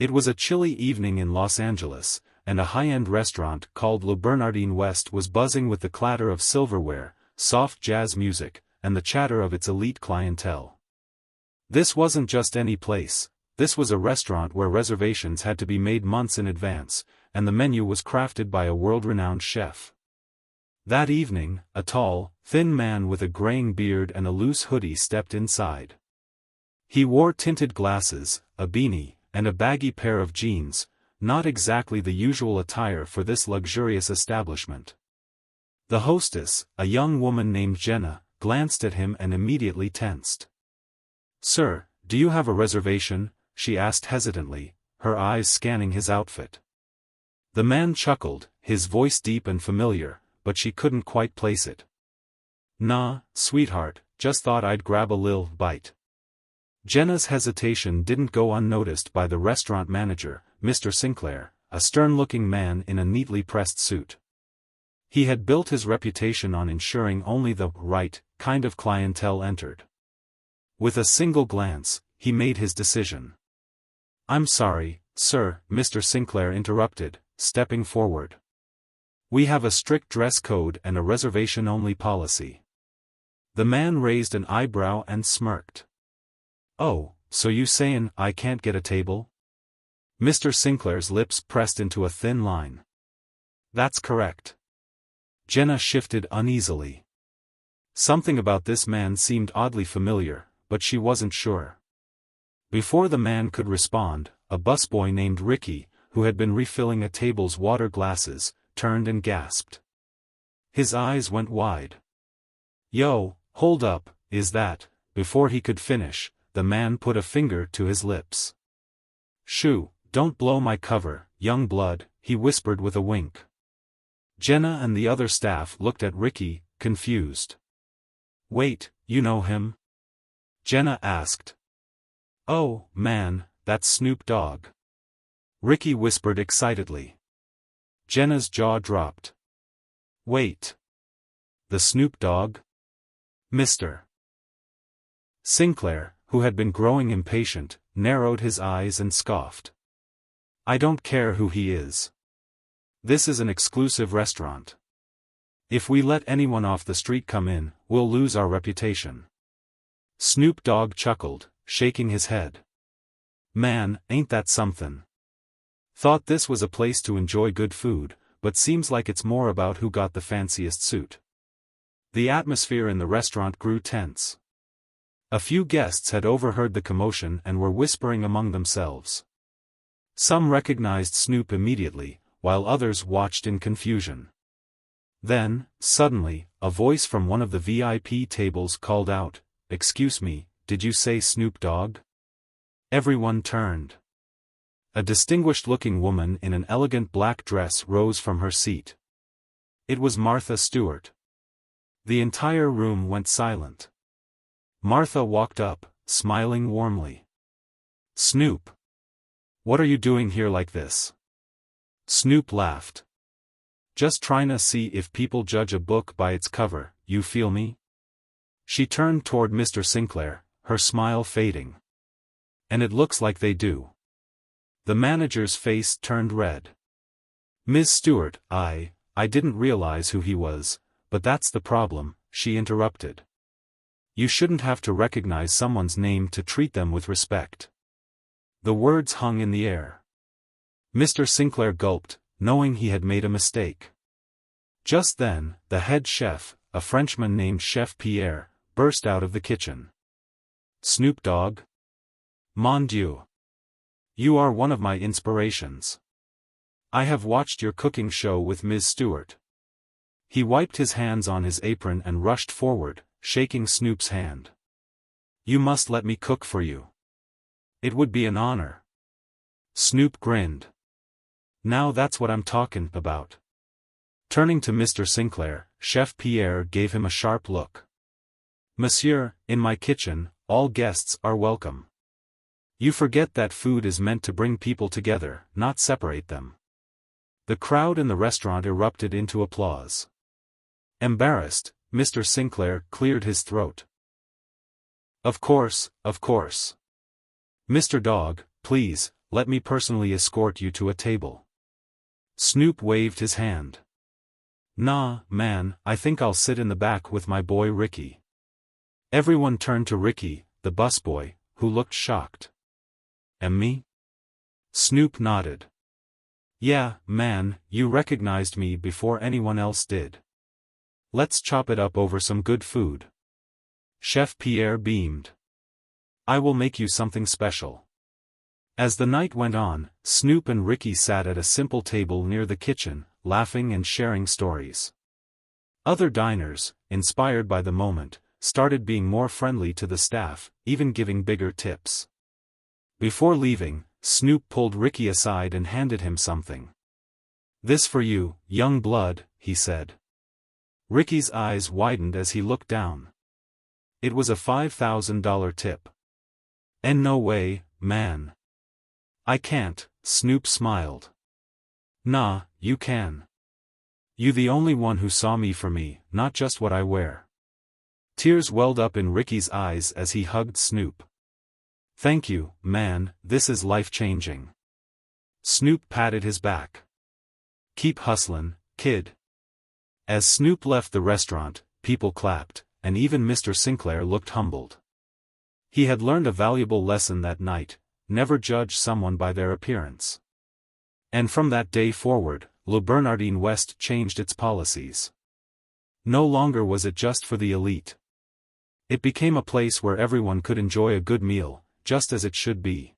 It was a chilly evening in Los Angeles, and a high-end restaurant called Le Bernardin West was buzzing with the clatter of silverware, soft jazz music, and the chatter of its elite clientele. This wasn't just any place, this was a restaurant where reservations had to be made months in advance, and the menu was crafted by a world-renowned chef. That evening, a tall, thin man with a graying beard and a loose hoodie stepped inside. He wore tinted glasses, a beanie, and a baggy pair of jeans, not exactly the usual attire for this luxurious establishment. The hostess, a young woman named Jenna, glanced at him and immediately tensed. "Sir, do you have a reservation?" she asked hesitantly, her eyes scanning his outfit. The man chuckled, his voice deep and familiar, but she couldn't quite place it. "Nah, sweetheart, just thought I'd grab a lil bite." Jenna's hesitation didn't go unnoticed by the restaurant manager, Mr. Sinclair, a stern-looking man in a neatly pressed suit. He had built his reputation on ensuring only the right kind of clientele entered. With a single glance, he made his decision. "I'm sorry, sir," Mr. Sinclair interrupted, stepping forward. "We have a strict dress code and a reservation-only policy." The man raised an eyebrow and smirked. "Oh, so you sayin' I can't get a table?" Mr. Sinclair's lips pressed into a thin line. "That's correct." Jenna shifted uneasily. Something about this man seemed oddly familiar, but she wasn't sure. Before the man could respond, a busboy named Ricky, who had been refilling a table's water glasses, turned and gasped. His eyes went wide. "Yo, hold up, is that?" Before he could finish, the man put a finger to his lips. "Shoo, don't blow my cover, young blood," he whispered with a wink. Jenna and the other staff looked at Ricky, confused. "Wait, you know him?" Jenna asked. "Oh, man, that's Snoop Dogg." Ricky whispered excitedly. Jenna's jaw dropped. "Wait. The Snoop Dogg? Mr. Sinclair, who had been growing impatient, narrowed his eyes and scoffed. "I don't care who he is. This is an exclusive restaurant. If we let anyone off the street come in, we'll lose our reputation." Snoop Dogg chuckled, shaking his head. "Man, ain't that something? Thought this was a place to enjoy good food, but seems like it's more about who got the fanciest suit." The atmosphere in the restaurant grew tense. A few guests had overheard the commotion and were whispering among themselves. Some recognized Snoop immediately, while others watched in confusion. Then, suddenly, a voice from one of the VIP tables called out, "Excuse me, did you say Snoop Dogg?" Everyone turned. A distinguished-looking woman in an elegant black dress rose from her seat. It was Martha Stewart. The entire room went silent. Martha walked up, smiling warmly. "Snoop. What are you doing here like this?" Snoop laughed. "Just trying to see if people judge a book by its cover, you feel me?" She turned toward Mr. Sinclair, her smile fading. "And it looks like they do." The manager's face turned red. "Ms. Stewart, I didn't realize who he was, but that's the problem," she interrupted. "You shouldn't have to recognize someone's name to treat them with respect." The words hung in the air. Mr. Sinclair gulped, knowing he had made a mistake. Just then, the head chef, a Frenchman named Chef Pierre, burst out of the kitchen. "Snoop Dogg? Mon Dieu! You are one of my inspirations. I have watched your cooking show with Ms. Stewart." He wiped his hands on his apron and rushed forward, shaking Snoop's hand. "You must let me cook for you. It would be an honor." Snoop grinned. "Now that's what I'm talking about." Turning to Mr. Sinclair, Chef Pierre gave him a sharp look. "Monsieur, in my kitchen, all guests are welcome. You forget that food is meant to bring people together, not separate them." The crowd in the restaurant erupted into applause. Embarrassed, Mr. Sinclair cleared his throat. Of course. Mr. Dogg, please, let me personally escort you to a table. Snoop waved his hand. Nah, man, I think I'll sit in the back with my boy Ricky. Everyone turned to Ricky, the busboy, who looked shocked. And me? Snoop nodded. Yeah, man, you recognized me before anyone else did. Let's chop it up over some good food. Chef Pierre beamed. I will make you something special. As the night went on, Snoop and Ricky sat at a simple table near the kitchen, laughing and sharing stories. Other diners, inspired by the moment, started being more friendly to the staff, even giving bigger tips. Before leaving, Snoop pulled Ricky aside and handed him something. This for you, young blood, he said. Ricky's eyes widened as he looked down. It was a $5,000 tip. And no way, man. I can't, Snoop smiled. Nah, you can. You the only one who saw me for me, not just what I wear. Tears welled up in Ricky's eyes as he hugged Snoop. Thank you, man, this is life-changing. Snoop patted his back. Keep hustlin', kid. As Snoop left the restaurant, people clapped, and even Mr. Sinclair looked humbled. He had learned a valuable lesson that night: never judge someone by their appearance. And from that day forward, Le Bernardin West changed its policies. No longer was it just for the elite. It became a place where everyone could enjoy a good meal, just as it should be.